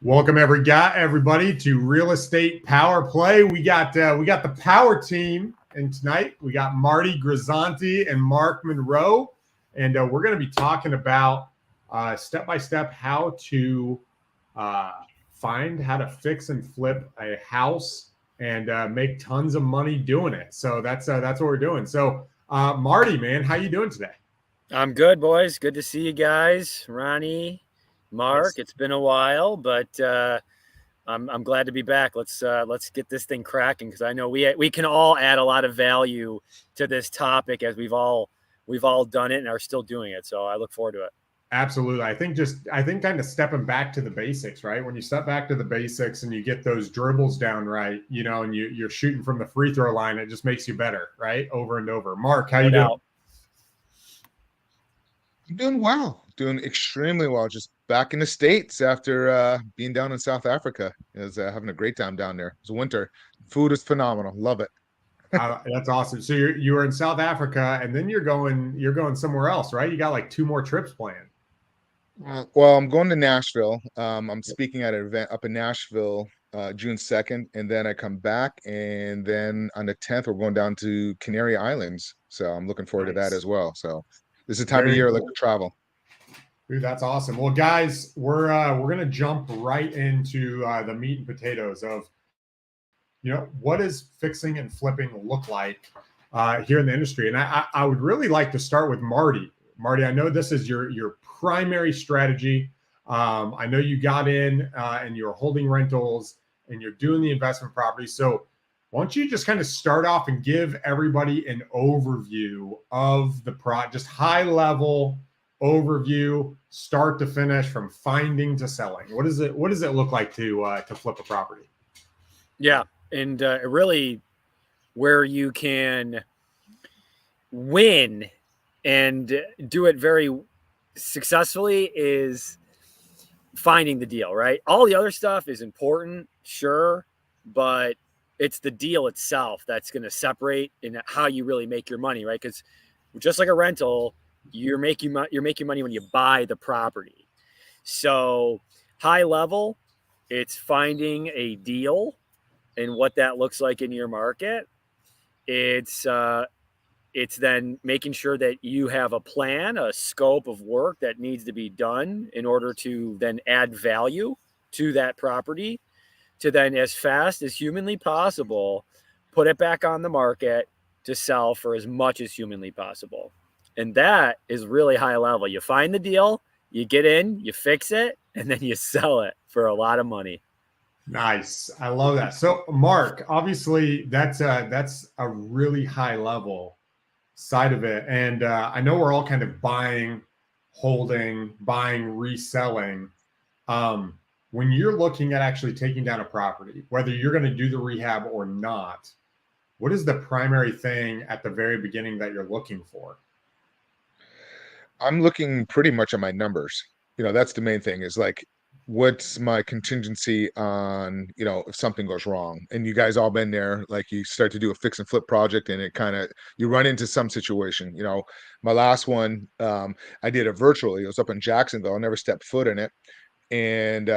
Welcome everybody to Real Estate Power Play. We got the power team, and tonight we got Marty Grisanti and Mark Monroe, and we're going to be talking about step by step how to find how to fix and flip a house and make tons of money doing it. So that's what we're doing. So Marty, man, how you doing today? I'm good, boys. Good to see you guys, Ronnie, Mark. Yes. It's been a while, but I'm glad to be back. Let's get this thing cracking because I know we can all add a lot of value to this topic as we've all done it and are still doing it. So I look forward to it. Absolutely. I think kind of stepping back to the basics, right? When you step back to the basics and you get those dribbles down right, and you're shooting from the free throw line, it just makes you better, right? Over and over. Mark, how you doing? I'm doing well, doing extremely well. Just back in the States after being down in South Africa. I was having a great time down there. It was winter. Food is phenomenal. Love it. That's awesome. So you were in South Africa, and then you're going somewhere else, right? You got like 2 more trips planned. Well, I'm going to Nashville. I'm speaking at an event up in Nashville June 2nd, and then I come back, and then on the 10th, we're going down to Canary Islands. So I'm looking forward to that as well. So this is the time of year I like to travel. Dude, that's awesome. Well, guys, we're gonna jump right into the meat and potatoes of what does fixing and flipping look like here in the industry. And I would really like to start with Marty. Marty, I know this is your primary strategy. I know you got in and you're holding rentals and you're doing the investment property. So why don't you just kind of start off and give everybody an overview of the just high level overview, start to finish, from finding to selling. What does it look like to flip a property? Yeah, and really where you can win and do it very successfully is finding the deal, right? All the other stuff is important, sure, but it's the deal itself that's going to separate in how you really make your money, right? Because just like a rental, you're making money when you buy the property. So high level, it's finding a deal and what that looks like in your market. It's then making sure that you have a plan, a scope of work that needs to be done in order to then add value to that property, to then, as fast as humanly possible, put it back on the market to sell for as much as humanly possible. And that is really high level. You find the deal, you get in, you fix it, and then you sell it for a lot of money. Nice. I love that. So Mark, obviously that's a really high level side of it. And I know we're all kind of buying, holding, buying, reselling. When you're looking at actually taking down a property, whether you're going to do the rehab or not, what is the primary thing at the very beginning that you're looking for? I'm looking pretty much at my numbers. That's the main thing, is like, what's my contingency on, if something goes wrong. And you guys all been there, like you start to do a fix and flip project and it kind of, you run into some situation. My last one, I did it virtually. It was up in Jacksonville. I never stepped foot in it. And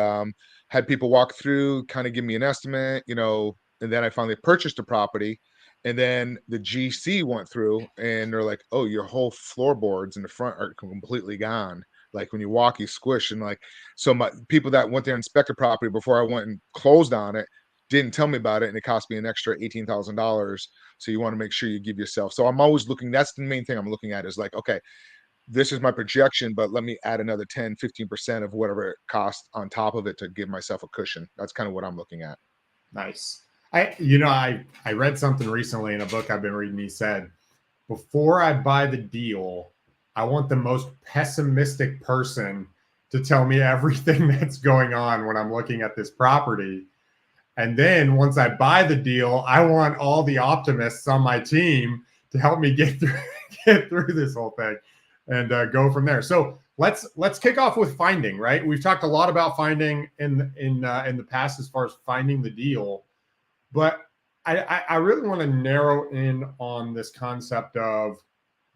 had people walk through, kind of give me an estimate, and then I finally purchased the property. And then the GC went through and they're like, oh, your whole floorboards in the front are completely gone. Like when you walk, you squish. And like, so my people that went there and inspected property before I went and closed on it didn't tell me about it. And it cost me an extra $18,000. So you want to make sure you give yourself. So I'm always looking, that's the main thing I'm looking at, is like, okay, this is my projection, but let me add another 10, 15% of whatever it costs on top of it to give myself a cushion. That's kind of what I'm looking at. Nice. I read something recently in a book I've been reading. He said, before I buy the deal, I want the most pessimistic person to tell me everything that's going on when I'm looking at this property. And then once I buy the deal, I want all the optimists on my team to help me get through this whole thing and go from there. So let's kick off with finding, right? We've talked a lot about finding in the past as far as finding the deal. But I really want to narrow in on this concept of,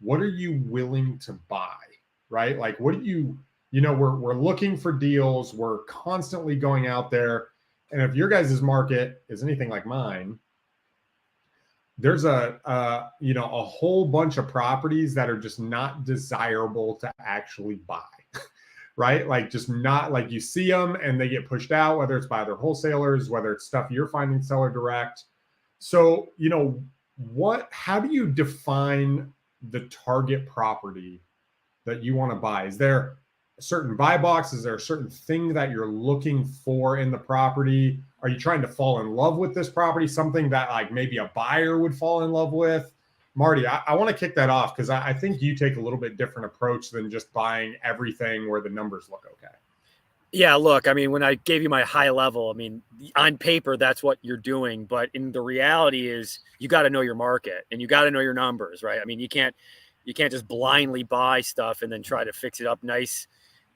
what are you willing to buy, right? Like, what do you we're looking for deals. We're constantly going out there. And if your guys' market is anything like mine, there's a whole bunch of properties that are just not desirable to actually buy, right? Like just not, like you see them and they get pushed out, whether it's by other wholesalers, whether it's stuff you're finding seller direct. So, how do you define the target property that you want to buy? Is there a certain buy box? Is there a certain thing that you're looking for in the property? Are you trying to fall in love with this property? Something that like maybe a buyer would fall in love with? Marty, I want to kick that off because I think you take a little bit different approach than just buying everything where the numbers look okay. Yeah, look, I mean, when I gave you my high level, I mean, on paper, that's what you're doing. But in the reality is you got to know your market and you got to know your numbers, right? I mean, you can't just blindly buy stuff and then try to fix it up nice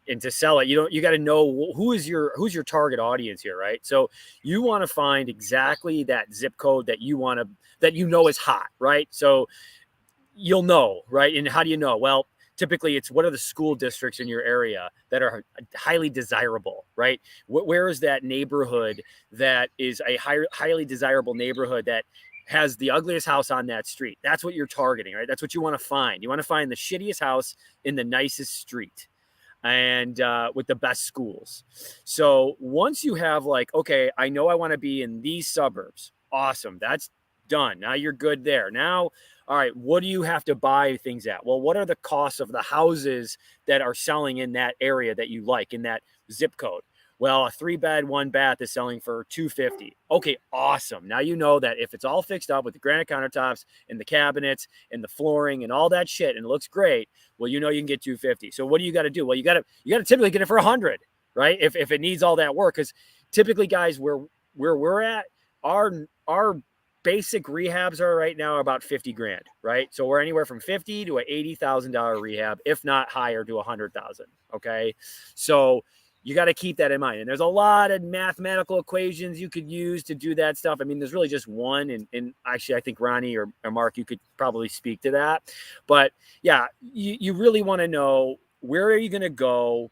and to sell it. You got to know who's your target audience here, right? So you want to find exactly that zip code that you know is hot, right? So you'll know, right? And how do you know? Well, typically it's what are the school districts in your area that are highly desirable, right? Where is that neighborhood that is a highly desirable neighborhood that has the ugliest house on that street? That's what you're targeting, right? That's what you want to find. You want to find the shittiest house in the nicest street and with the best schools. So once you have like, okay, I know I want to be in these suburbs. Awesome. That's done. Now you're good there. Now, all right, what do you have to buy things at? Well, what are the costs of the houses that are selling in that area that you like, in that zip code? Well, a 3-bed, 1-bath is selling for $250. Okay, awesome. Now you know that if it's all fixed up with the granite countertops and the cabinets and the flooring and all that shit and it looks great, well, you can get $250. So what do you got to do? Well, you got to typically get it for $100, right? If it needs all that work, because typically, guys, where we're at, our basic rehabs are right now about 50 grand, right? So we're anywhere from 50 to an $80,000 rehab, if not higher to 100,000. Okay. So you got to keep that in mind. And there's a lot of mathematical equations you could use to do that stuff. I mean, there's really just one. And actually, I think Ronnie or Mark, you could probably speak to that. But yeah, you really want to know, where are you going to go?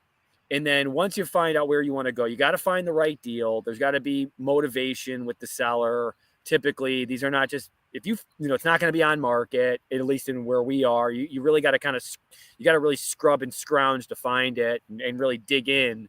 And then once you find out where you want to go, you got to find the right deal. There's got to be motivation with the seller. Typically, these are not just, if it's not going to be on market, at least in where we are. You really got to you got to really scrub and scrounge to find it and really dig in.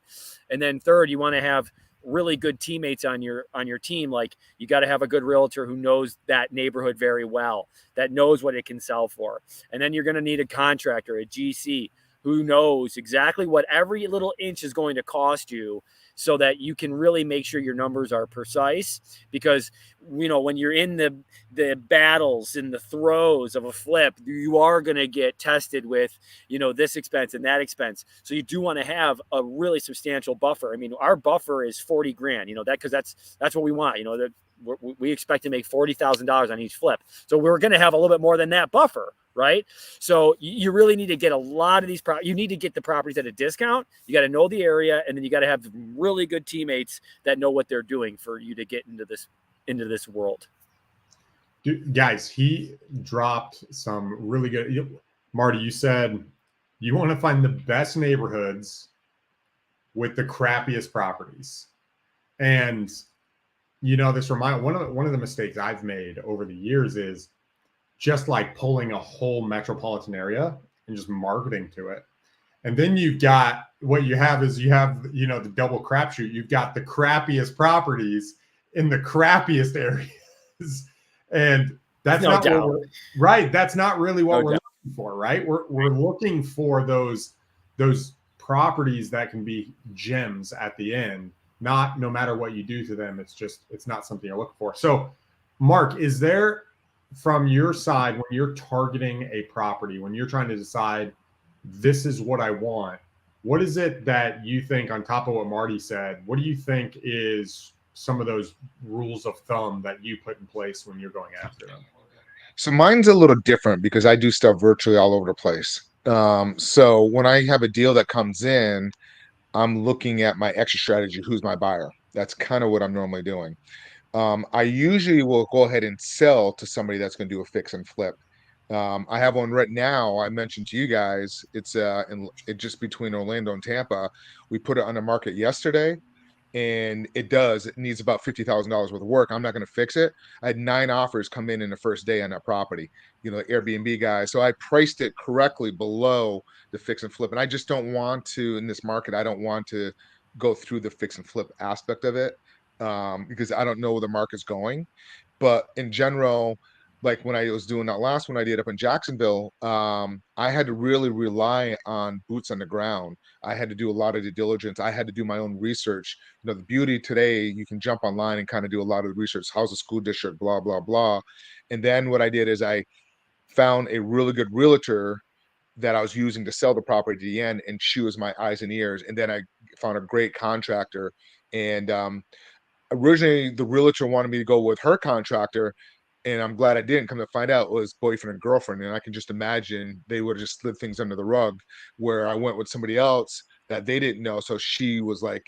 And then third, you want to have really good teammates on your team. Like, you got to have a good realtor who knows that neighborhood very well, that knows what it can sell for. And then you're going to need a contractor, a GC, who knows exactly what every little inch is going to cost you, so that you can really make sure your numbers are precise. Because, when you're in the battles, in the throes of a flip, you are going to get tested with, this expense and that expense. So you do want to have a really substantial buffer. I mean, our buffer is 40 grand, because that's what we want, we expect to make $40,000 on each flip. So we're going to have a little bit more than that buffer, right? So you really need to get a lot of these you need to get the properties at a discount. You got to know the area, and then you got to have really good teammates that know what they're doing for you to get into this world. Dude, guys, he dropped some really good. Marty, you said you want to find the best neighborhoods with the crappiest properties. And this reminds one of the mistakes I've made over the years is just like pulling a whole metropolitan area and just marketing to it. And then you have the double crapshoot. You've got the crappiest properties in the crappiest areas. And that's not right. That's not really what we're looking for, right? We're looking for those properties that can be gems at the end. No matter what you do to them, it's not something you're looking for. So, Mark, is there, from your side, when you're targeting a property, when you're trying to decide this is what I want, what is it that you think, on top of what Marty said, what do you think is some of those rules of thumb that you put in place when you're going after them? So mine's a little different because I do stuff virtually all over the place. So when I have a deal that comes in, I'm looking at my exit strategy. Who's my buyer? That's kind of what I'm normally doing. I usually will go ahead and sell to somebody that's going to do a fix and flip. I have one right now. I mentioned to you guys, it's just between Orlando and Tampa. We put it on the market yesterday, and it needs about $50,000 worth of work. I'm not going to fix it. I had 9 offers come in the first day on that property, Airbnb guys. So I priced it correctly below the fix and flip. And I just don't want to, in this market, I don't want to go through the fix and flip aspect of it, because I don't know where the market's going. But in general, like when I was doing that last one I did up in Jacksonville, I had to really rely on boots on the ground. I had to do a lot of due diligence. I had to do my own research. The beauty today, you can jump online and kind of do a lot of the research. How's the school district, blah, blah, blah. And then what I did is I found a really good realtor that I was using to sell the property to the end, and she was my eyes and ears. And then I found a great contractor. And originally, the realtor wanted me to go with her contractor, and I'm glad I didn't. Come to find out, it was boyfriend and girlfriend, and I can just imagine they would have just slid things under the rug. Where I went with somebody else that they didn't know, so she was like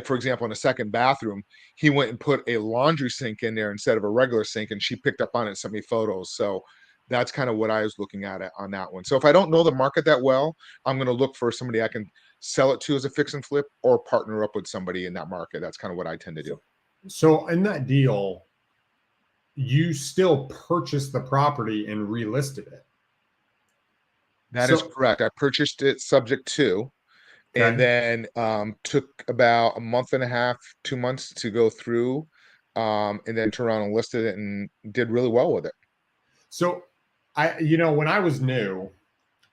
for example, in the second bathroom, he went and put a laundry sink in there instead of a regular sink, and she picked up on it and sent me photos. So that's kind of what I was looking at it on that one. So if I don't know the market that well, I'm going to look for somebody I can sell it to as a fix and flip, or partner up with somebody in that market. That's kind of what I tend to do. So in that deal, you still purchased the property and relisted it. That is correct. I purchased it subject to, and then took about a month and a half, 2 months to go through, and then turned around and listed it and did really well with it. So when I was new,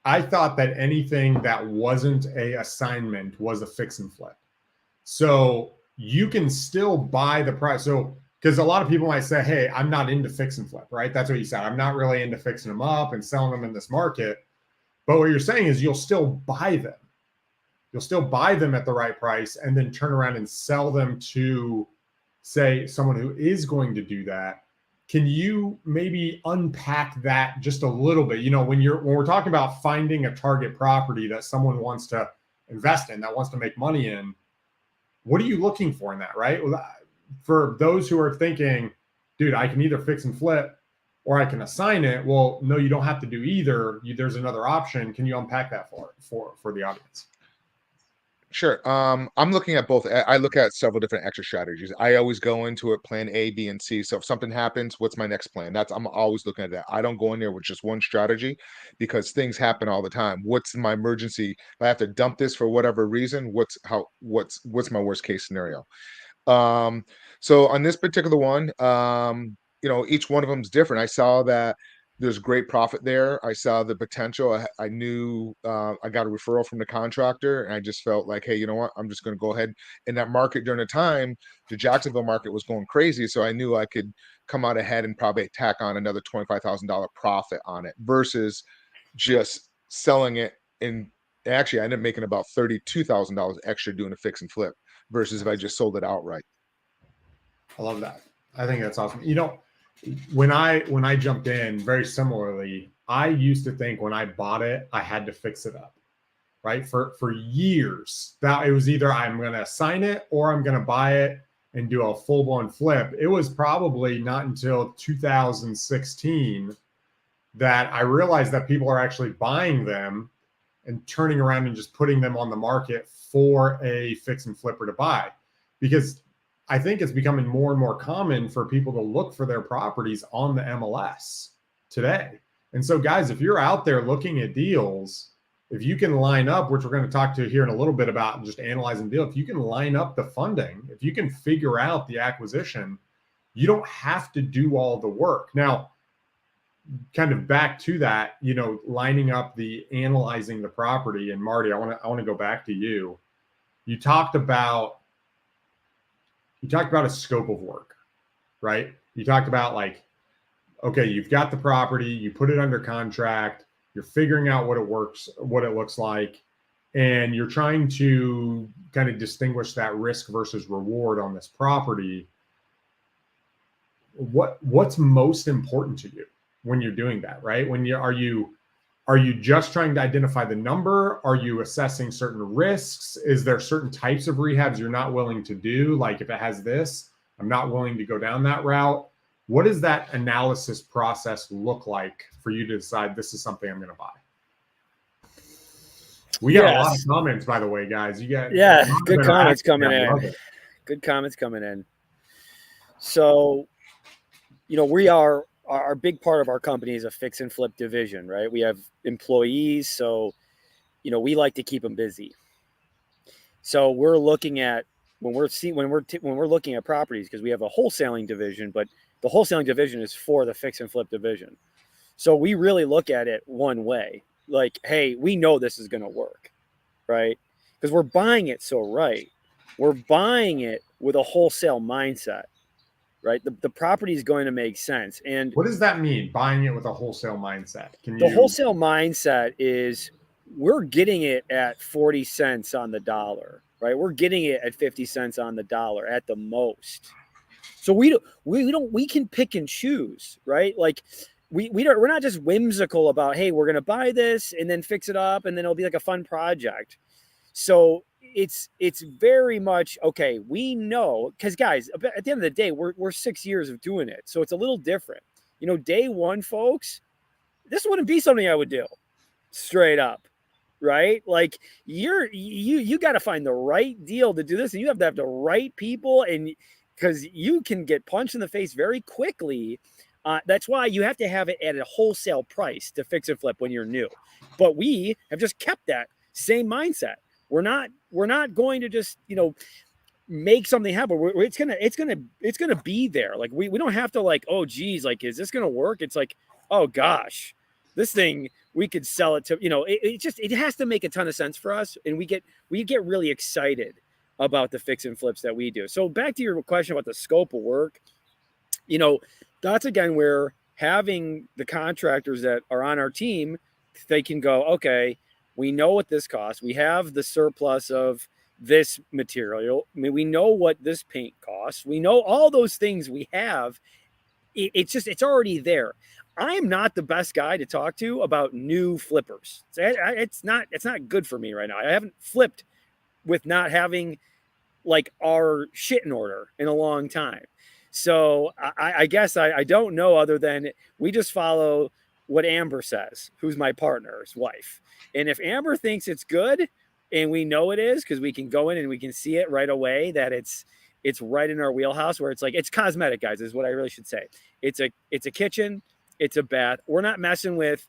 I thought that anything that wasn't a assignment was a fix and flip. So you can still buy the price. So, because a lot of people might say, hey, I'm not into fix and flip, right? That's what you said. I'm not really into fixing them up and selling them in this market. But what you're saying is you'll still buy them. You'll still buy them at the right price and then turn around and sell them to, say, someone who is going to do that. Can you maybe unpack that just a little bit? When we're talking about finding a target property that someone wants to invest in, that wants to make money in, what are you looking for in that, right? For those who are thinking, dude, I can either fix and flip or I can assign it. Well, no, you don't have to do either. There's another option. Can you unpack that for the audience? Sure. I'm looking at both. I look at several different exit strategies. I always go into it plan A, B, and C. So if something happens, what's my next plan? I'm always looking at that. I don't go in there with just one strategy, because things happen all the time. What's my emergency? If I have to dump this for whatever reason, what's my worst case scenario? So on this particular one, each one of them is different. I saw that there's great profit there. I saw the potential. I knew I got a referral from the contractor, and I just felt like, hey, you know what? I'm just going to go ahead. In that market during the time, the Jacksonville market was going crazy, so I knew I could come out ahead and probably tack on another $25,000 profit on it versus just selling it. And actually, I ended up making about $32,000 extra doing a fix and flip versus if I just sold it outright. I love that. I think that's awesome. When I jumped in, very similarly, I used to think when I bought it, I had to fix it up, right? For years, that it was either I'm going to assign it or I'm going to buy it and do a full-blown flip. It was probably not until 2016 that I realized that people are actually buying them and turning around and just putting them on the market for a fix and flipper to buy. Because I think it's becoming more and more common for people to look for their properties on the MLS today. And so, guys, if you're out there looking at deals, if you can line up, which we're going to talk to here in a little bit about just analyzing deal, if you can line up the funding, if you can figure out the acquisition, you don't have to do all the work. Now, kind of back to that, lining up the analyzing the property. And Marty, I want to go back to you. You talked about a scope of work, right? You talked about okay, you've got the property, you put it under contract, you're figuring out what it looks like, and you're trying to kind of distinguish that risk versus reward on this property. What's most important to you when you're doing that, right? Are you just trying to identify the number? Are you assessing certain risks? Is there certain types of rehabs you're not willing to do? Like if it has this, I'm not willing to go down that route. what does that analysis process look like for you to decide this is something I'm going to buy? We got a lot of comments, by the way, guys. You got good comments coming in. Good comments coming in. So, we are our big part of our company is a fix and flip division, right? We have employees, so we like to keep them busy. So we're looking at when we're looking at properties, because we have a wholesaling division, but the wholesaling division is for the fix and flip division. So we really look at it one way, like, hey, we know this is going to work, right? Because we're buying it so right. We're buying it with a wholesale mindset, right? The property is going to make sense. And what does that mean, buying it with a wholesale mindset? The wholesale mindset is we're getting it at 40 cents on the dollar, right? We're getting it at 50 cents on the dollar at the most. So we can pick and choose, right? Like we're not just whimsical about, hey, we're going to buy this and then fix it up and then it'll be like a fun project. So it's very much, okay, we know, because guys, at the end of the day, we're 6 years of doing it. So it's a little different. Day one, folks, this wouldn't be something I would do straight up, right? Like you got to find the right deal to do this, and you have to have the right people, and because you can get punched in the face very quickly. That's why you have to have it at a wholesale price to fix and flip when you're new. But we have just kept that same mindset. We're not going to just, make something happen. It's gonna be there. Like we don't have to like, oh geez, like, is this gonna work? It's like, oh gosh, this thing, we could sell it to, it has to make a ton of sense for us. And we get really excited about the fix and flips that we do. So back to your question about the scope of work, that's again where having the contractors that are on our team, they can go, okay, we know what this costs. We have the surplus of this material. I mean, we know what this paint costs. We know all those things we have. It's already there. I am not the best guy to talk to about new flippers. It's not good for me right now. I haven't flipped with not having like our shit in order in a long time. So I guess I don't know, other than we just follow what Amber says, who's my partner's wife. And if Amber thinks it's good, and we know it is, because we can go in and we can see it right away that it's right in our wheelhouse, where it's like, it's cosmetic, guys, is what I really should say. It's a kitchen, it's a bath. We're not messing with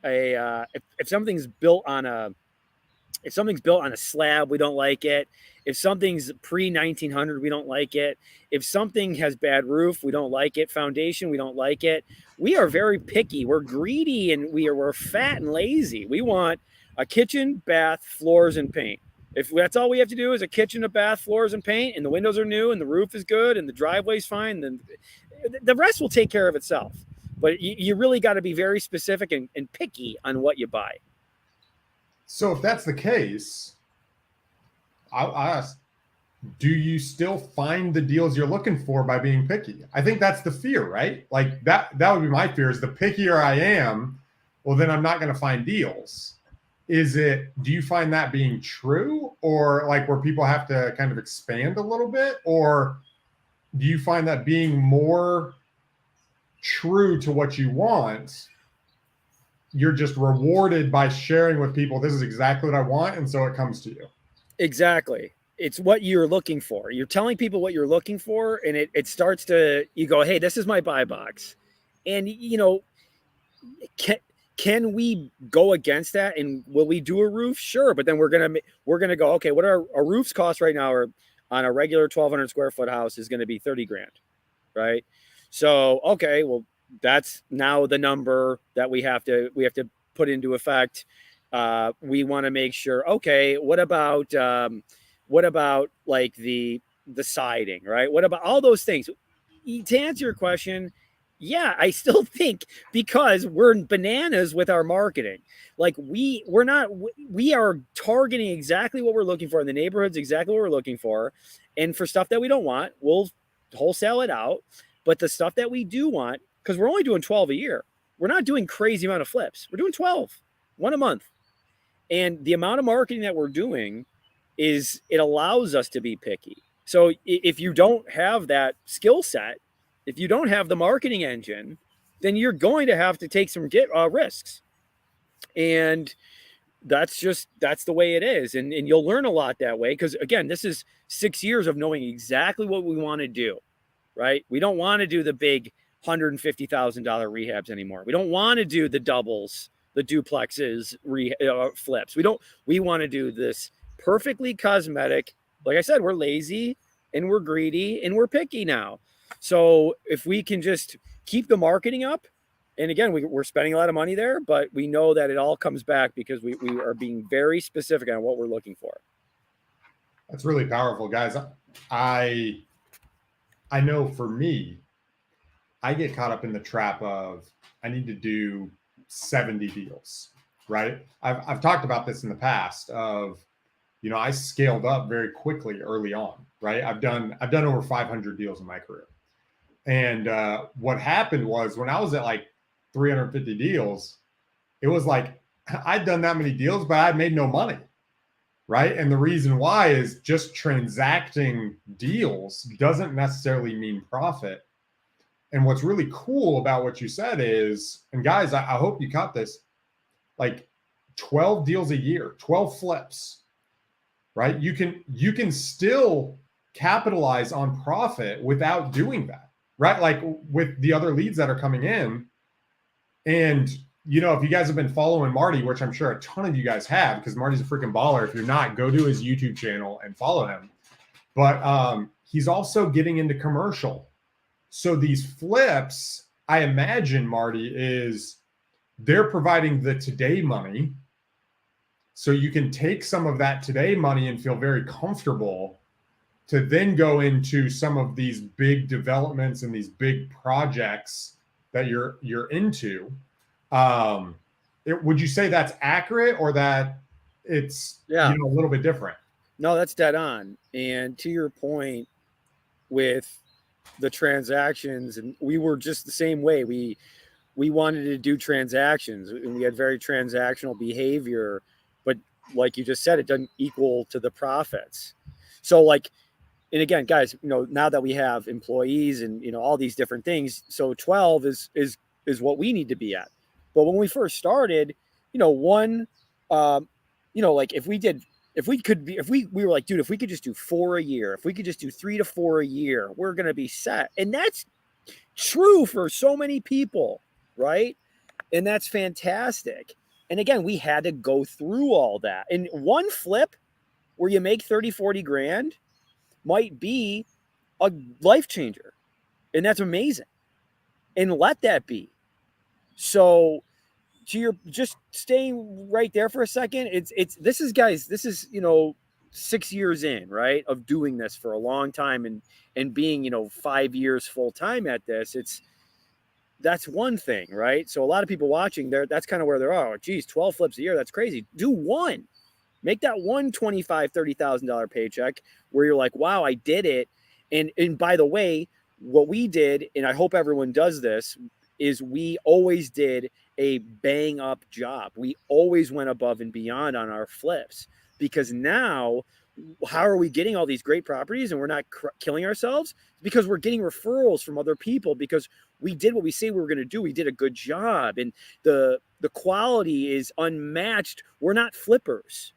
if something's built on a slab, we don't like it. If something's pre-1900, we don't like it. If something has bad roof, we don't like it. Foundation, we don't like it. We are very picky. We're greedy, and we're fat and lazy. We want a kitchen, bath, floors, and paint. If that's all we have to do is a kitchen, a bath, floors, and paint, and the windows are new, and the roof is good, and the driveway's fine, then the rest will take care of itself. But you really got to be very specific and picky on what you buy. So if that's the case, I'll ask, do you still find the deals you're looking for by being picky? I think that's the fear, right? Like that would be my fear, is the pickier I am, well, then I'm not going to find deals. Do you find that being true, or like where people have to kind of expand a little bit, or do you find that being more true to what you want? You're just rewarded by sharing with people, this is exactly what I want, and so it comes to you. Exactly. It's what you're looking for. You're telling people what you're looking for, and it starts to, you go, hey, this is my buy box. And, can we go against that, and will we do a roof? Sure. But then we're going to go, okay, what are our roofs cost right now, or on a regular 1,200 square foot house is going to be 30 grand. Right. So, okay, well, that's now the number that we have to put into effect. We want to make sure, okay, what about like the siding, right? What about all those things? To answer your question, yeah, I still think, because we're bananas with our marketing. Like we are targeting exactly what we're looking for in the neighborhoods, exactly what we're looking for. And for stuff that we don't want, we'll wholesale it out. But the stuff that we do want, because we're only doing 12 a year, we're not doing crazy amount of flips. We're doing 12, one a month. And the amount of marketing that we're doing it allows us to be picky. So if you don't have that skill set, if you don't have the marketing engine, then you're going to have to take some risks. And that's the way it is. And you'll learn a lot that way. Because again, this is 6 years of knowing exactly what we want to do, right? We don't want to do the big $150,000 rehabs anymore. We don't want to do the doubles, the duplexes, flips. We want to do this perfectly cosmetic. Like I said, we're lazy and we're greedy and we're picky now. So if we can just keep the marketing up, and again, we're spending a lot of money there, but we know that it all comes back because we are being very specific on what we're looking for. That's really powerful, guys. I know for me, I get caught up in the trap of I need to do 70 deals, right? I've talked about this in the past of, I scaled up very quickly early on, right? I've done over 500 deals in my career. And what happened was when I was at like 350 deals, it was like I'd done that many deals, but I made no money, right? And the reason why is just transacting deals doesn't necessarily mean profit. And what's really cool about what you said is, and guys, I hope you caught this, like 12 deals a year, 12 flips, right? You can still capitalize on profit without doing that, right? Like with the other leads that are coming in. And, if you guys have been following Marty, which I'm sure a ton of you guys have, because Marty's a freaking baller. If you're not, go to his YouTube channel and follow him. But he's also getting into commercial. So these flips, I imagine, Marty, is they're providing the today money. So you can take some of that today money and feel very comfortable to then go into some of these big developments and these big projects that you're into. Would you say that's accurate, or that it's a little bit different? No, that's dead on. And to your point with the transactions, and we were just the same way. We wanted to do transactions, and we had very transactional behavior, but like you just said, it doesn't equal to the profits. So and again, guys, now that we have employees and all these different things, so 12 is what we need to be at. But when we first started, we were like, dude, if we could just do 4 a year, if we could just do 3 to 4 a year, we're going to be set. And that's true for so many people, right? And that's fantastic. And again, we had to go through all that. And one flip where you make 30, 40 grand might be a life changer. And that's amazing. And let that be. So just staying right there for a second. This is 6 years in, right, of doing this for a long time and being, 5 years full time at this. That's one thing, right? So a lot of people watching there, that's kind of where they're, oh, geez, 12 flips a year. That's crazy. Do one. Make that one $25,000, $30,000 paycheck where you're like, wow, I did it. And by the way, what we did, and I hope everyone does this, is we always did a bang up job. We always went above and beyond on our flips, because now how are we getting all these great properties and we're not killing ourselves? Because we're getting referrals from other people, because we did what we say we were going to do. We did a good job, and the quality is unmatched. We're not flippers.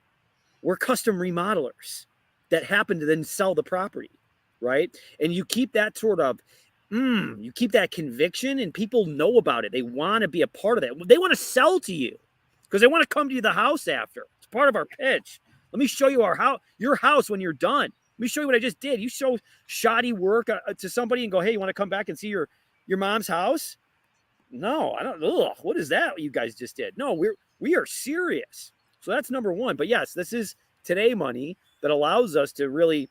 We're custom remodelers that happen to then sell the property, right? And you keep that sort of, you keep that conviction, and people know about it. They want to be a part of that. They want to sell to you because they want to come to the house after. It's part of our pitch. Let me show you your house when you're done. Let me show you what I just did. You show shoddy work to somebody and go, hey, you want to come back and see your mom's house? No, I don't. Ugh, what is that you guys just did? No, we are serious. So that's number one. But yes, this is today money that allows us to really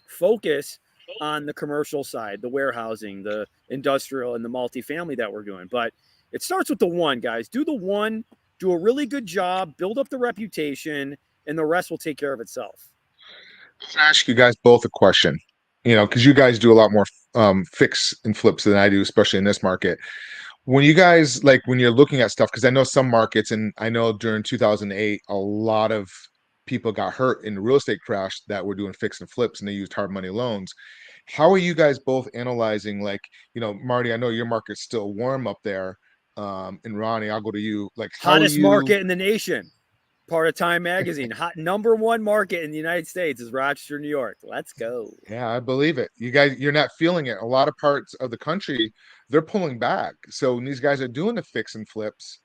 focus on the commercial side, the warehousing, the industrial, and the multifamily that we're doing. But it starts with the one, guys. Do the one, do a really good job, build up the reputation, and the rest will take care of itself. I'm gonna ask you guys both a question, because you guys do a lot more fix and flips than I do, especially in this market. When you guys, when you're looking at stuff, because I know some markets, and I know during 2008, a lot of people got hurt in the real estate crash that were doing fix and flips and they used hard money loans. How are you guys both analyzing, like, Marty, I know your market's still warm up there. And Ronnie, I'll go to you. Like, how are Hottest you? market in the nation. Part of Time Magazine. Hot #1 market in the United States is Rochester, New York. Let's go. Yeah, I believe it. You guys, you're not feeling it. A lot of parts of the country, they're pulling back. So when these guys are doing the fix and flips,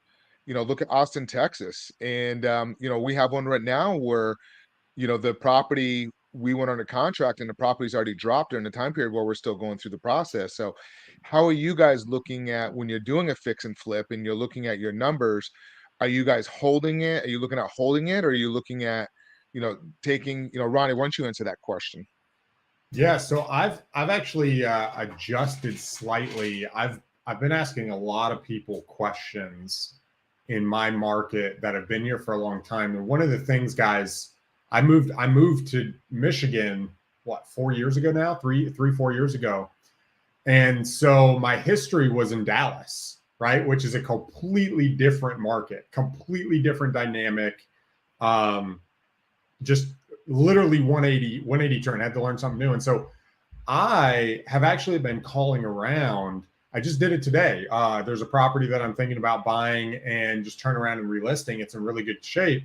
look at Austin, Texas. And we have one right now where the property, we went under contract and the property's already dropped during the time period where we're still going through the process. So how are you guys looking at when you're doing a fix and flip and you're looking at your numbers? Are you guys holding it? Are you looking at holding it? Or are you looking at, taking, Ronnie, why don't you answer that question? Yeah, so I've actually adjusted slightly. I've been asking a lot of people questions in my market that have been here for a long time. And one of the things, guys, I moved to Michigan, 4 years ago now, 4 years ago. And so my history was in Dallas, right? Which is a completely different market, completely different dynamic. Just literally 180 turn. I had to learn something new. And so I have actually been calling around. I just did it today. There's a property that I'm thinking about buying and just turn around and relisting. It's in really good shape.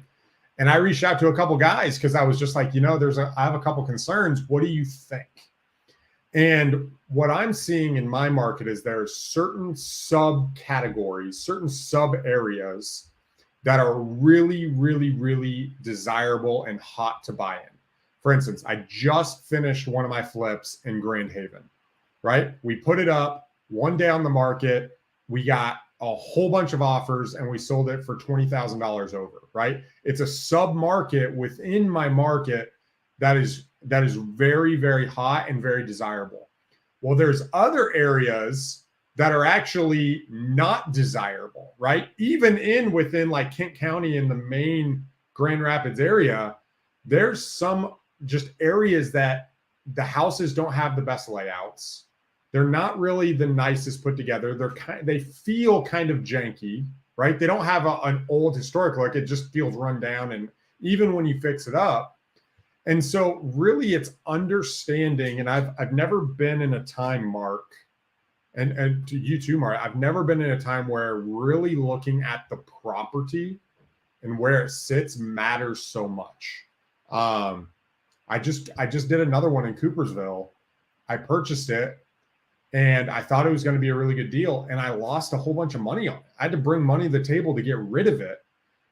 And I reached out to a couple guys because I was just like, I have a couple concerns. What do you think? And what I'm seeing in my market is there's certain subcategories, certain sub areas that are really, really, really desirable and hot to buy in. For instance, I just finished one of my flips in Grand Haven, right? We put it up one day on the market. We got a whole bunch of offers and we sold it for $20,000 over, right? It's a sub market within my market that is very, very hot and very desirable. Well, there's other areas that are actually not desirable, right? Even within like Kent County in the main Grand Rapids area, there's some just areas that the houses don't have the best layouts. They're not really the nicest put together. They feel kind of janky, right? They don't have an old historic look. It just feels run down. And even when you fix it up. And so really it's understanding, and I've never been in a time, Mark, and to you too, Mark, I've never been in a time where really looking at the property and where it sits matters so much. I just did another one in Coopersville. I purchased it and I thought it was going to be a really good deal. And I lost a whole bunch of money on it. I had to bring money to the table to get rid of it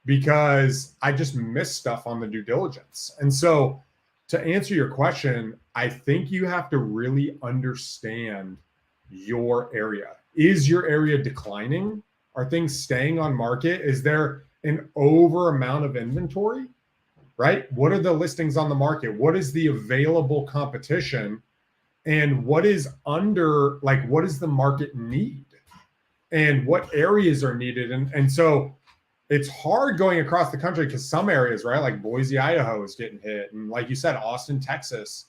because I just missed stuff on the due diligence. And so to answer your question, I think you have to really understand your area. Is your area declining? Are things staying on market? Is there an over amount of inventory, right? What are the listings on the market? What is the available competition? And what is what does the market need? And what areas are needed? And so it's hard going across the country because some areas, right? Like Boise, Idaho is getting hit. And like you said, Austin, Texas.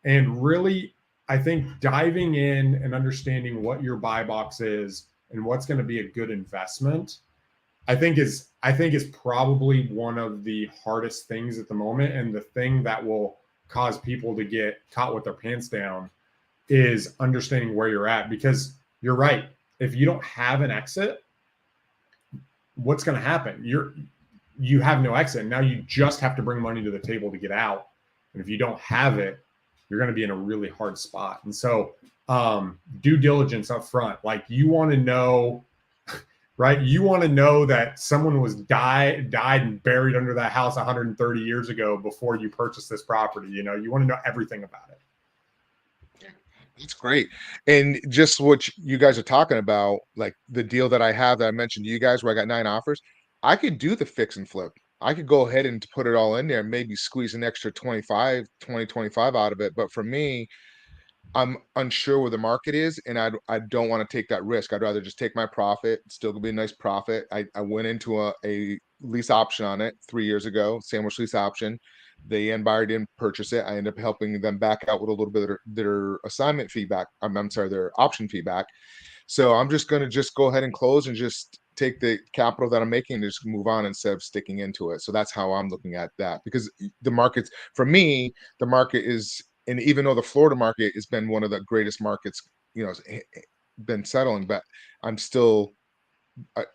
And really, I think diving in and understanding what your buy box is and what's going to be a good investment, I think is probably one of the hardest things at the moment. And the thing that will cause people to get caught with their pants down is understanding where you're at, because you're right. If you don't have an exit, what's going to happen? You have no exit. Now you just have to bring money to the table to get out. And if you don't have it, you're going to be in a really hard spot. And so due diligence up front, like you want to know, right? You want to know that someone was died and buried under that house 130 years ago before you purchase this property. You want to know everything about it. That's great. And just what you guys are talking about, like the deal that I have that I mentioned to you guys where I got 9 offers, I could do the fix and flip. I could go ahead and put it all in there and maybe squeeze an extra 25 out of it. But for me, I'm unsure where the market is, and I don't want to take that risk. I'd rather just take my profit. It's still gonna be a nice profit. I went into a lease option on it 3 years ago, sandwich lease option. The end buyer didn't purchase it. I ended up helping them back out with a little bit of their assignment feedback. I'm sorry, their option feedback. So I'm just gonna go ahead and close and just take the capital that I'm making and just move on instead of sticking into it. So that's how I'm looking at that, because the markets, for me, the market is, and even though the Florida market has been one of the greatest markets, been settling, but I'm still,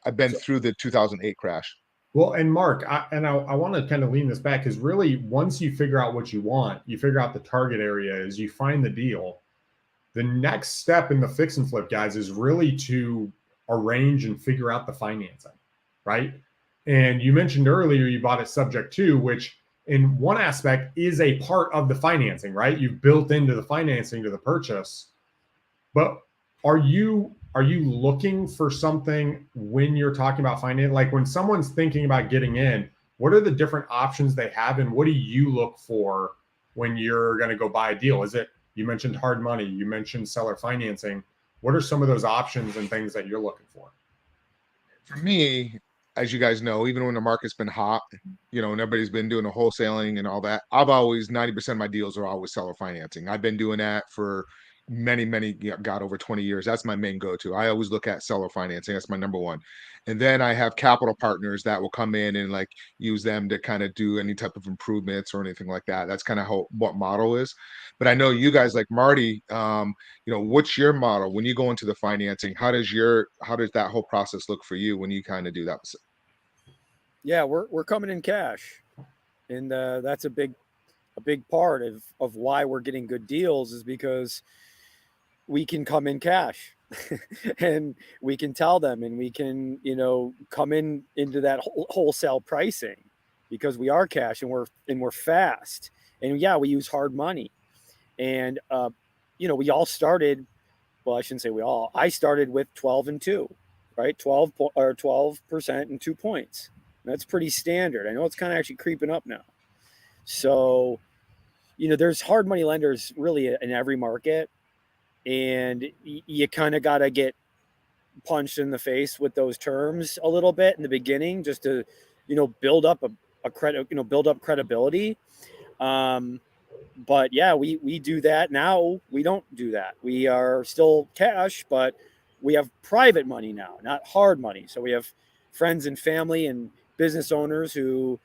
I've been through the 2008 crash. Well, and Mark, I want to kind of lean this back, because really, once you figure out what you want, you figure out the target area, is you find the deal. The next step in the fix and flip, guys, is really to arrange and figure out the financing, right? And you mentioned earlier you bought it subject to, which in one aspect is a part of the financing, right? You've built into the financing to the purchase. But are you looking for something when you're talking about finance? Like when someone's thinking about getting in, what are the different options they have, and what do you look for when you're going to go buy a deal? Is it, you mentioned hard money, you mentioned seller financing. What are some of those options and things that you're looking for? For me, as you guys know, even when the market's been hot, and everybody's been doing the wholesaling and all that, I've always, 90% of my deals are always seller financing. I've been doing that for many, God, over 20 years. That's my main go-to. I always look at seller financing. That's my number one. And then I have capital partners that will come in and like use them to kind of do any type of improvements or anything like that. That's kind of what model is. But I know you guys, like Marty, what's your model when you go into the financing? How does that whole process look for you when you kind of do that? Yeah, we're coming in cash, and that's a big part of why we're getting good deals, is because we can come in cash and we can tell them, and we can come into that wholesale pricing, because we are cash and we're fast, and yeah, we use hard money. And we all started, well, I shouldn't say we all, I started with 12 and 2, right? 12% and 2 points. That's pretty standard. I know it's kind of actually creeping up now. So, there's hard money lenders really in every market, and you kind of got to get punched in the face with those terms a little bit in the beginning, just to, build up a credit, build up credibility. But yeah, we do that now. We don't do that. We are still cash, but we have private money now, not hard money. So we have friends and family and business owners who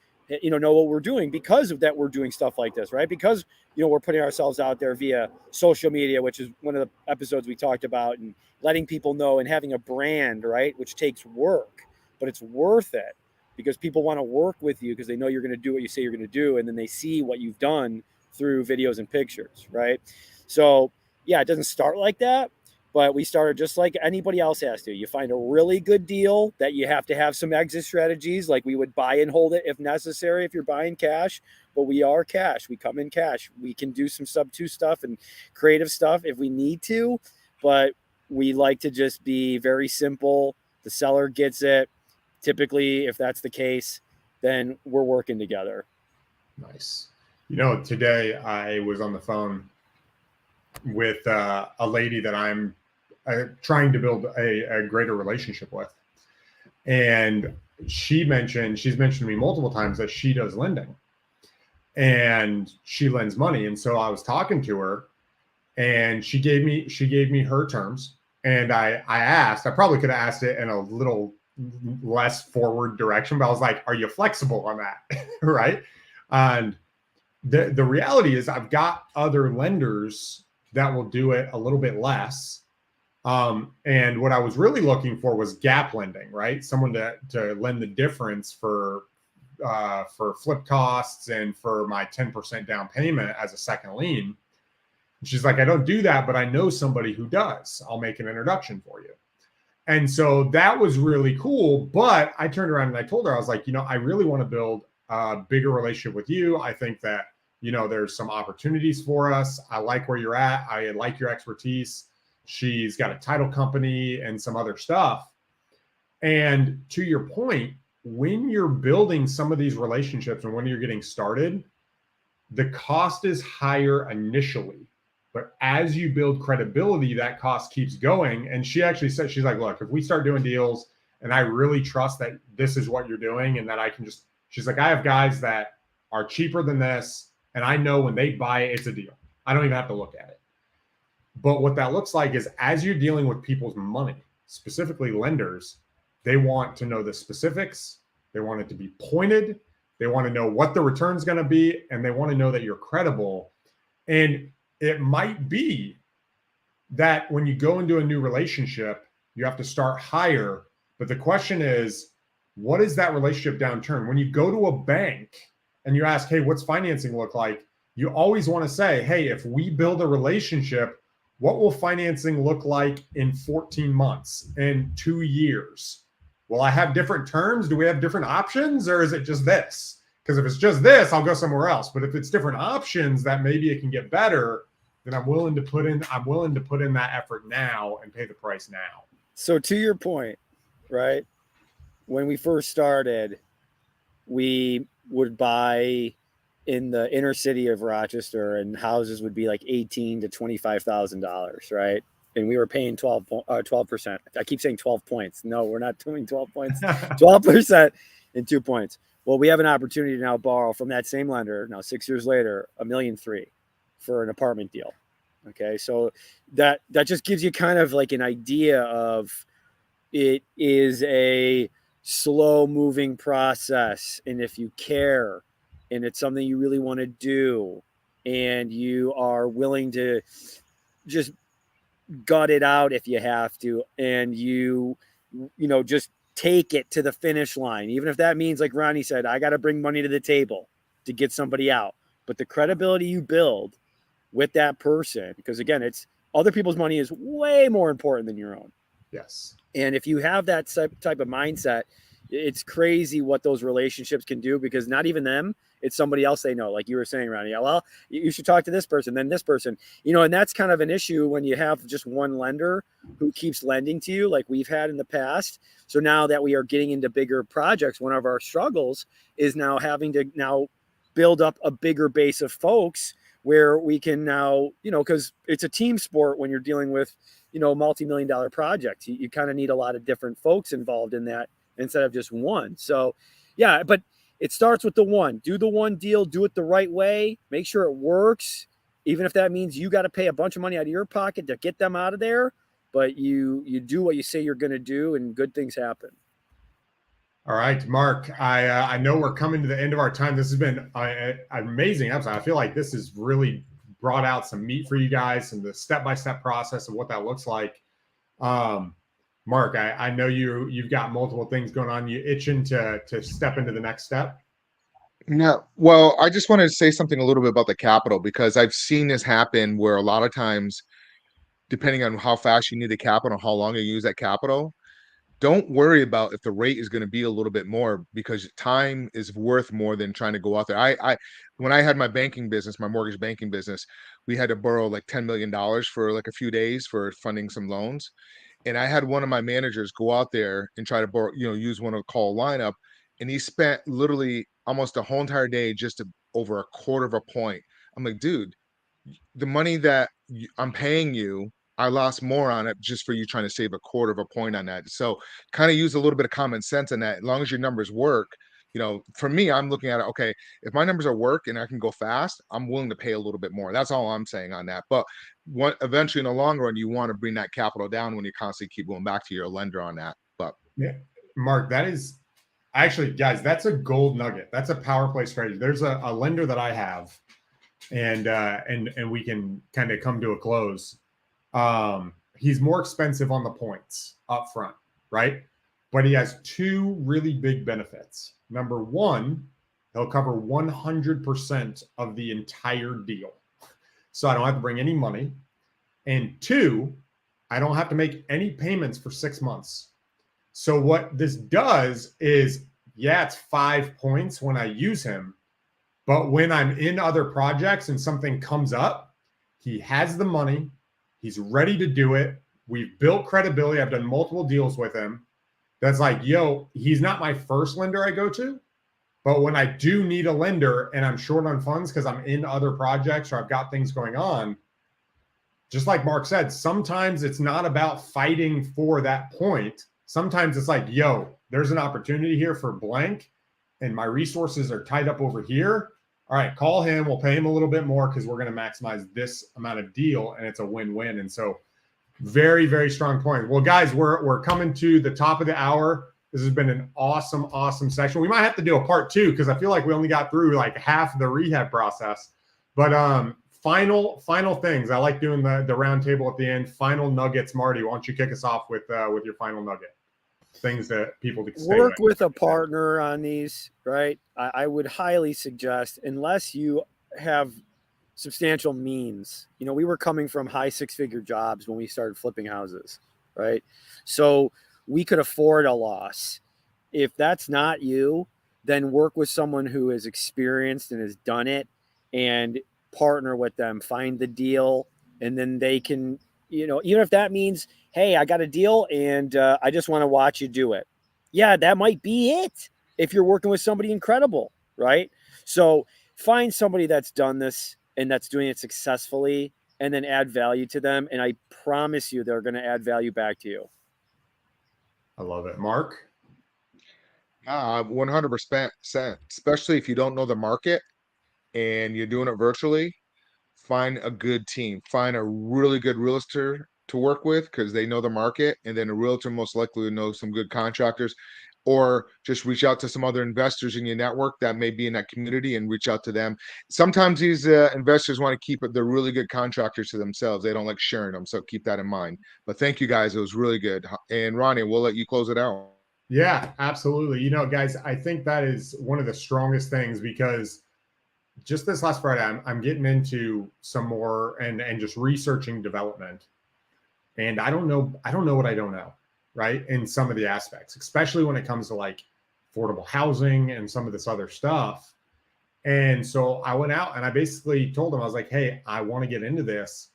know what we're doing, because of that we're doing stuff like this, right? Because we're putting ourselves out there via social media, which is one of the episodes we talked about, and letting people know, and having a brand, right, which takes work, but it's worth it, because people want to work with you because they know you're going to do what you say you're going to do, and then they see what you've done through videos and pictures, right? So yeah, it doesn't start like that, but we started just like anybody else has to. You find a really good deal that you have to have some exit strategies, like we would buy and hold it if necessary if you're buying cash, but we are cash. We come in cash. We can do some sub-2 stuff and creative stuff if we need to, but we like to just be very simple. The seller gets it. Typically, if that's the case, then we're working together. Nice. Today I was on the phone with a lady that I'm trying to build a greater relationship with. And she's mentioned to me multiple times that she does lending and she lends money. And so I was talking to her, and she gave me her terms. And I asked, I probably could have asked it in a little less forward direction, but I was like, are you flexible on that? Right. And the reality is I've got other lenders that will do it a little bit less. And what I was really looking for was gap lending, right? Someone to lend the difference for flip costs and for my 10% down payment as a second lien. And she's like, I don't do that, but I know somebody who does. I'll make an introduction for you. And so that was really cool. But I turned around and I told her, I was like, I really want to build a bigger relationship with you. I think that, there's some opportunities for us. I like where you're at. I like your expertise. She's got a title company and some other stuff. And to your point, when you're building some of these relationships and when you're getting started, the cost is higher initially. But as you build credibility, that cost keeps going. And she actually said, she's like, look, if we start doing deals and I really trust that this is what you're doing and that I can just, she's like, I have guys that are cheaper than this. And I know when they buy it, it's a deal. I don't even have to look at it. But what that looks like is as you're dealing with people's money, specifically lenders, They want to know the specifics. They want it to be pointed. They want to know what the return's going to be, and they want to know that you're credible. And it might be that when you go into a new relationship, you have to start higher. But the question is, what is that relationship downturn? When you go to a bank and you ask, hey, what's financing look like? You always want to say, hey, if we build a relationship, what will financing look like in 14 months, in 2 years? Will I have different terms? Do we have different options, or is it just this? Because if it's just this, I'll go somewhere else. But if it's different options that maybe it can get better, then I'm willing to put in that effort now and pay the price now. So to your point, right? When we first started, we would buy in the inner city of Rochester, and houses would be like $18,000 to $25,000, right? And we were paying 12%. I keep saying 12 points. No, we're not doing 12 points. 12% and 2 points. Well, we have an opportunity to now borrow from that same lender. Now, 6 years later, $1.3 million for an apartment deal. Okay, so that just gives you kind of like an idea of it is a slow moving process, and if you care and it's something you really want to do and you are willing to just gut it out if you have to, and you just take it to the finish line, even if that means, like Ronnie said, I got to bring money to the table to get somebody out. But the credibility you build with that person, because again, it's other people's money is way more important than your own. Yes. And if you have that type of mindset, it's crazy what those relationships can do, because not even them, it's somebody else they know. Like you were saying, Ronnie, well, you should talk to this person, then this person, and that's kind of an issue when you have just one lender who keeps lending to you, like we've had in the past. So now that we are getting into bigger projects, one of our struggles is now having to now build up a bigger base of folks where we can now, because it's a team sport when you're dealing with, multi-million-dollar projects. You kind of need a lot of different folks involved in that instead of just one. So, yeah, but it starts with the one. Do the one deal, do it the right way, make sure it works, even if that means you got to pay a bunch of money out of your pocket to get them out of there. But you do what you say you're going to do, and good things happen. All right, Mark, I know we're coming to the end of our time. This has been an amazing episode. I feel like this has really brought out some meat for you guys and the step-by-step process of what that looks like. Mark, I know you've got multiple things going on. You itching to step into the next step? No. Well, I just wanted to say something a little bit about the capital, because I've seen this happen where a lot of times, depending on how fast you need the capital and how long you use that capital, don't worry about if the rate is going to be a little bit more, because time is worth more than trying to go out there. When I had my banking business, my mortgage banking business, we had to borrow like $10 million for like a few days for funding some loans. And I had one of my managers go out there and try to borrow, use one of the call lineup. And he spent literally almost a whole entire day just over a quarter of a point. I'm like, dude, the money that I'm paying you, I lost more on it just for you trying to save a quarter of a point on that. So kind of use a little bit of common sense on that. As long as your numbers work, for me, I'm looking at it, okay, if my numbers are work and I can go fast, I'm willing to pay a little bit more. That's all I'm saying on that. But eventually in the long run, you want to bring that capital down when you constantly keep going back to your lender on that. But yeah, Mark, that is actually, guys, that's a gold nugget. That's a power play strategy. There's a lender that I have, and we can kind of come to a close. He's more expensive on the points up front, right? But he has two really big benefits. Number one, he'll cover 100% of the entire deal. So I don't have to bring any money. And two, I don't have to make any payments for 6 months. So what this does is, yeah, it's 5 points when I use him, but when I'm in other projects and something comes up, he has the money. He's ready to do it. We've built credibility. I've done multiple deals with him. That's like, yo, he's not my first lender I go to, but when I do need a lender and I'm short on funds because I'm in other projects or I've got things going on, just like Mark said, sometimes it's not about fighting for that point. Sometimes it's like, yo, there's an opportunity here for blank and my resources are tied up over here. All right, call him. We'll pay him a little bit more because we're going to maximize this amount of deal, and it's a win-win. And so very, very strong point. Well, guys, we're coming to the top of the hour. This has been an awesome session. We might have to do a part 2 because I feel like we only got through like half the rehab process. But final things. I like doing the round table at the end. Final nuggets, Marty. Why don't you kick us off with your final nugget? Things that people can stay work with a partner on these, right? I would highly suggest, unless you have substantial means. You know, we were coming from high 6-figure jobs when we started flipping houses, right? So we could afford a loss. If that's not you, then work with someone who is experienced and has done it, and partner with them, find the deal, and then they can, you know, even if that means, hey, I got a deal and I just want to watch you do it. Yeah, that might be it if you're working with somebody incredible, right? So find somebody that's done this and that's doing it successfully, and then add value to them. And I promise you, they're going to add value back to you. I love it. Mark? 100%, especially if you don't know the market and you're doing it virtually. Find a good team, find a really good realtor to work with because they know the market, and then a realtor most likely will know some good contractors, or just reach out to some other investors in your network that may be in that community and reach out to them. Sometimes these investors want to keep the really good contractors to themselves. They don't like sharing them, so keep that in mind. But thank you guys, it was really good. And Ronnie, we'll let you close it out. Yeah, absolutely. You know, guys, I think that is one of the strongest things, because just this last Friday, I'm getting into some more and just researching development. And I don't know what I don't know, right? In some of the aspects, especially when it comes to like affordable housing and some of this other stuff. And so I went out and I basically told them, I was like, hey, I want to get into this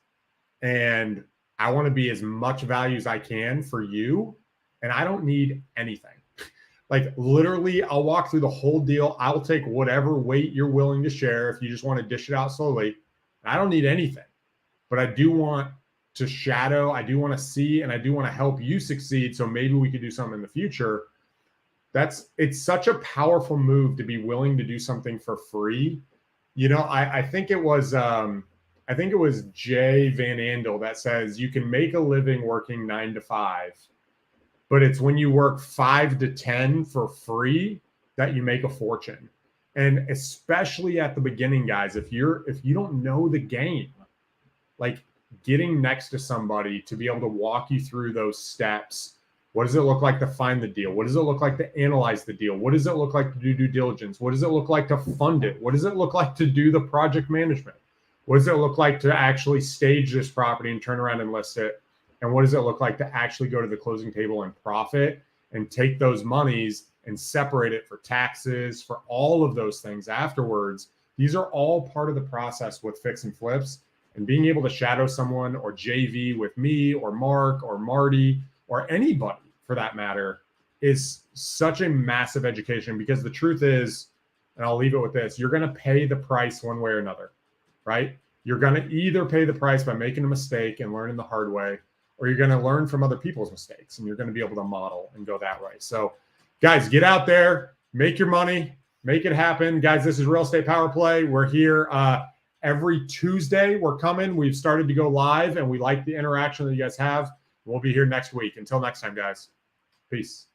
and I want to be as much value as I can for you. And I don't need anything. Like literally, I'll walk through the whole deal. I'll take whatever weight you're willing to share if you just want to dish it out slowly. I don't need anything, but I do want to shadow. I do want to see, and I do want to help you succeed. So maybe we could do something in the future. It's such a powerful move to be willing to do something for free. You know, I think it was Jay Van Andel that says you can make a living working 9 to 5. But it's when you work 5 to 10 for free that you make a fortune. And especially at the beginning, guys, if you don't know the game, like getting next to somebody to be able to walk you through those steps. What does it look like to find the deal? What does it look like to analyze the deal? What does it look like to do due diligence? What does it look like to fund it? What does it look like to do the project management? What does it look like to actually stage this property and turn around and list it? And what does it look like to actually go to the closing table and profit and take those monies and separate it for taxes, for all of those things afterwards? These are all part of the process with fix and flips. And being able to shadow someone or JV with me or Mark or Marty or anybody for that matter is such a massive education, because the truth is, and I'll leave it with this, you're going to pay the price one way or another, right? You're going to either pay the price by making a mistake and learning the hard way, or you're going to learn from other people's mistakes and you're going to be able to model and go that way. So guys, get out there, make your money, make it happen. Guys, this is Real Estate Power Play. We're here every Tuesday. We're coming. We've started to go live and we like the interaction that you guys have. We'll be here next week. Until next time, guys. Peace.